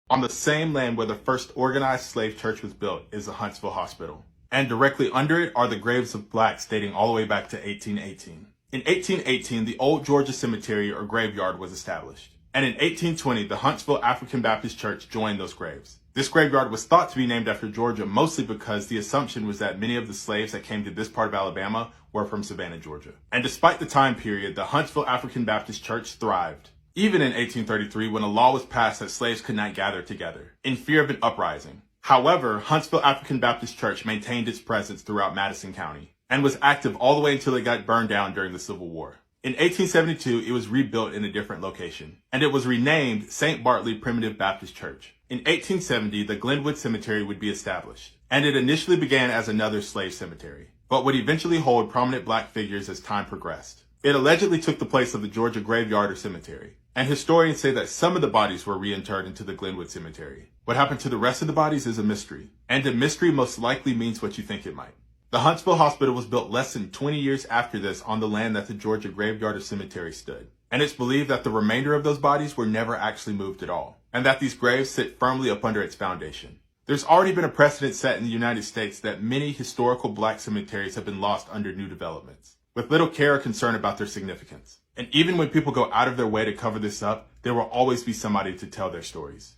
On the same land where the first organized slave church was built is the Huntsville Hospital. And directly under it are the graves of blacks dating all the way back to 1818. In 1818, the Old Georgia Cemetery or graveyard was established. And in 1820, the Huntsville African Baptist Church joined those graves. This graveyard was thought to be named after Georgia mostly because the assumption was that many of the slaves that came to this part of Alabama were from Savannah, Georgia. And despite the time period, the Huntsville African Baptist Church thrived. Even in 1833, when a law was passed that slaves could not gather together, in fear of an uprising. However, Huntsville African Baptist Church maintained its presence throughout Madison County, and was active all the way until it got burned down during the Civil War. In 1872, it was rebuilt in a different location, and it was renamed St. Bartley Primitive Baptist Church. In 1870, the Glenwood Cemetery would be established, and it initially began as another slave cemetery, but would eventually hold prominent black figures as time progressed. It allegedly took the place of the Georgia Graveyard or Cemetery, and historians say that some of the bodies were reinterred into the Glenwood Cemetery. What happened to the rest of the bodies is a mystery, and a mystery most likely means what you think it might. The Huntsville Hospital was built less than 20 years after this on the land that the Georgia Graveyard or Cemetery stood, and it's believed that the remainder of those bodies were never actually moved at all, and that these graves sit firmly up under its foundation. There's already been a precedent set in the United States that many historical black cemeteries have been lost under new developments, with little care or concern about their significance. And even when people go out of their way to cover this up, there will always be somebody to tell their stories.